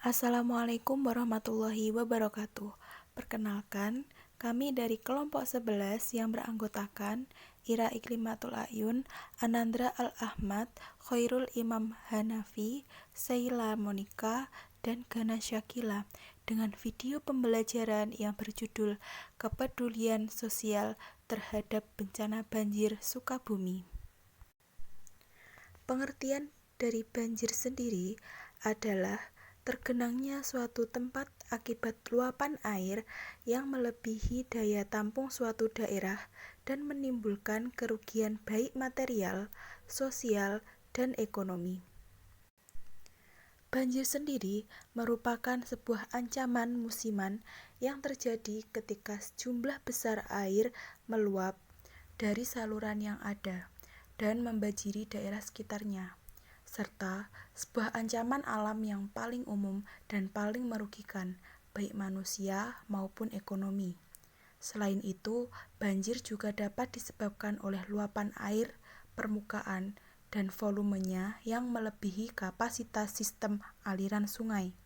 Assalamualaikum warahmatullahi wabarakatuh. Perkenalkan, kami dari kelompok 11 yang beranggotakan Ira Iklimatul Ayun, Anandra Al-Ahmad, Khairul Imam Hanafi, Sheila Monika, dan Gana Syakila dengan video pembelajaran yang berjudul Kepedulian Sosial Terhadap Bencana Banjir Sukabumi. Pengertian dari banjir sendiri adalah tergenangnya suatu tempat akibat luapan air yang melebihi daya tampung suatu daerah dan menimbulkan kerugian baik material, sosial, dan ekonomi. Banjir sendiri merupakan sebuah ancaman musiman yang terjadi ketika sejumlah besar air meluap dari saluran yang ada dan membanjiri daerah sekitarnya, serta sebuah ancaman alam yang paling umum dan paling merugikan, baik manusia maupun ekonomi. Selain itu, banjir juga dapat disebabkan oleh luapan air permukaan dan volumenya yang melebihi kapasitas sistem aliran sungai.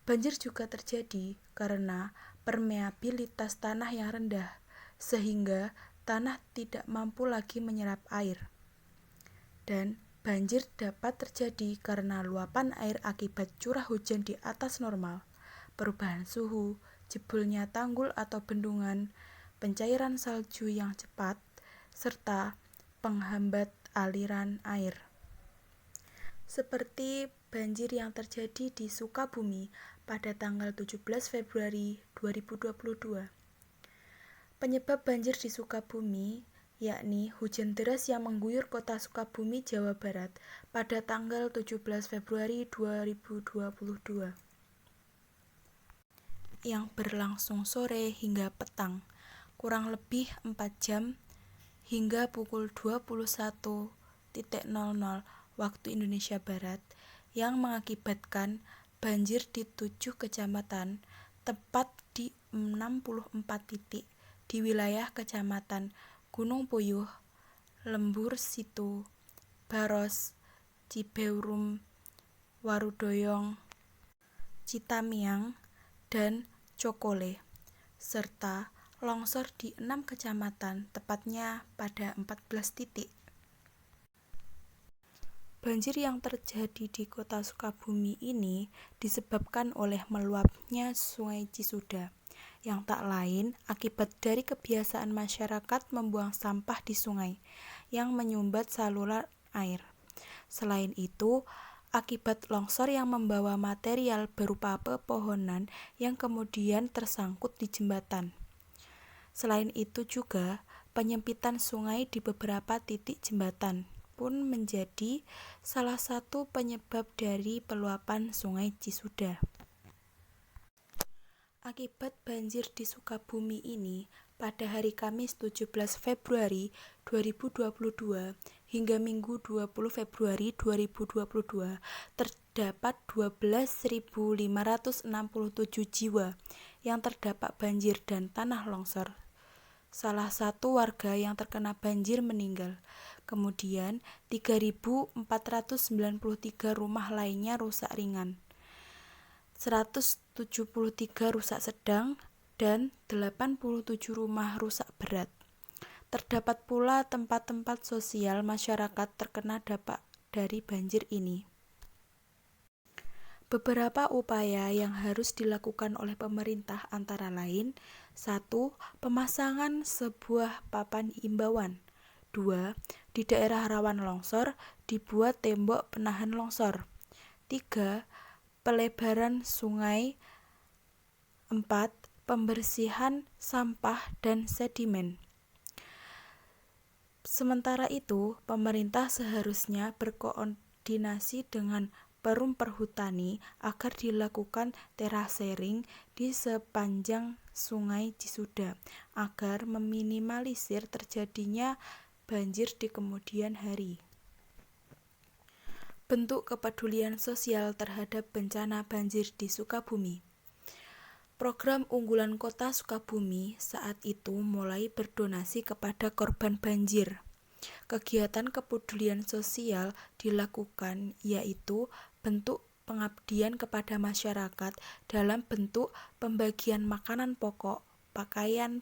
Banjir juga terjadi karena permeabilitas tanah yang rendah, sehingga tanah tidak mampu lagi menyerap air. Dan banjir dapat terjadi karena luapan air akibat curah hujan di atas normal, perubahan suhu, jebolnya tanggul atau bendungan, pencairan salju yang cepat, serta penghambat aliran air. Seperti banjir yang terjadi di Sukabumi pada tanggal 17 Februari 2022. Penyebab banjir di Sukabumi yakni hujan deras yang mengguyur kota Sukabumi, Jawa Barat pada tanggal 17 Februari 2022 yang berlangsung sore hingga petang, kurang lebih 4 jam hingga pukul 21.00 waktu Indonesia Barat, yang mengakibatkan banjir di 7 kecamatan, tepat di 64 titik di wilayah Kecamatan Gunung Puyuh, Lembur Situ, Baros, Cibeurum, Warudoyong, Citamiang, dan Cokole, serta longsor di 6 kecamatan, tepatnya pada 14 titik. Banjir yang terjadi di kota Sukabumi ini disebabkan oleh meluapnya Sungai Cisuda, yang tak lain akibat dari kebiasaan masyarakat membuang sampah di sungai yang menyumbat saluran air. Selain itu, akibat longsor yang membawa material berupa pepohonan yang kemudian tersangkut di jembatan. Selain itu juga, penyempitan sungai di beberapa titik jembatan pun menjadi salah satu penyebab dari peluapan Sungai Cisuda. Akibat banjir di Sukabumi ini, pada hari Kamis 17 Februari 2022 hingga Minggu 20 Februari 2022 terdapat 12.567 jiwa yang terdampak banjir dan tanah longsor. Salah satu warga yang terkena banjir meninggal. Kemudian 3.493 rumah lainnya rusak ringan, 173 rusak sedang, dan 87 rumah rusak berat. Terdapat pula tempat-tempat sosial masyarakat terkena dampak dari banjir ini. Beberapa upaya yang harus dilakukan oleh pemerintah antara lain: 1. Pemasangan sebuah papan imbauan. 2. Di daerah rawan longsor dibuat tembok penahan longsor. 3. Pelebaran sungai. 4. Pembersihan sampah dan sedimen. Sementara itu, pemerintah seharusnya berkoordinasi dengan Perum Perhutani agar dilakukan terasering di sepanjang Sungai Cisuda agar meminimalisir terjadinya banjir di kemudian hari. Bentuk kepedulian sosial terhadap bencana banjir di Sukabumi. Program unggulan Kota Sukabumi saat itu mulai berdonasi kepada korban banjir. Kegiatan kepedulian sosial dilakukan yaitu bentuk pengabdian kepada masyarakat dalam bentuk pembagian makanan pokok, pakaian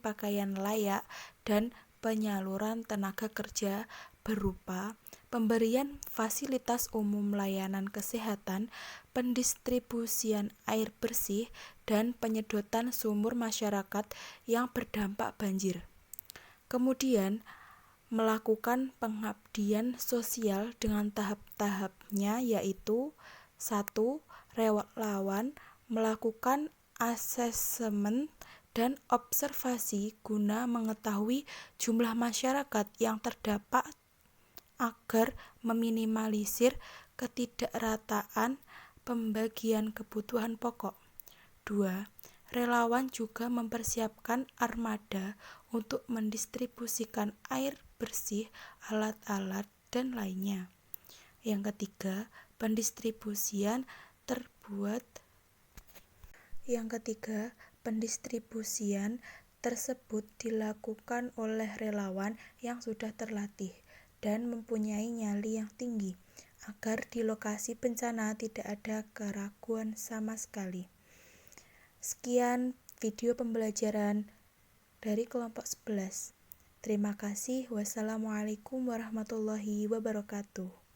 layak, dan penyaluran tenaga kerja berupa pemberian fasilitas umum layanan kesehatan, pendistribusian air bersih, dan penyedotan sumur masyarakat yang berdampak banjir. Kemudian, melakukan pengabdian sosial dengan tahap-tahapnya, yaitu 1. Relawan melakukan asesmen dan observasi guna mengetahui jumlah masyarakat yang terdampak agar meminimalisir ketidakrataan pembagian kebutuhan pokok. 2. Relawan juga mempersiapkan armada untuk mendistribusikan air bersih, alat-alat, dan lainnya. Yang ketiga, pendistribusian tersebut dilakukan oleh relawan yang sudah terlatih dan mempunyai nyali yang tinggi, agar di lokasi bencana tidak ada keraguan sama sekali. Sekian video pembelajaran dari kelompok 11. Terima kasih. Wassalamualaikum warahmatullahi wabarakatuh.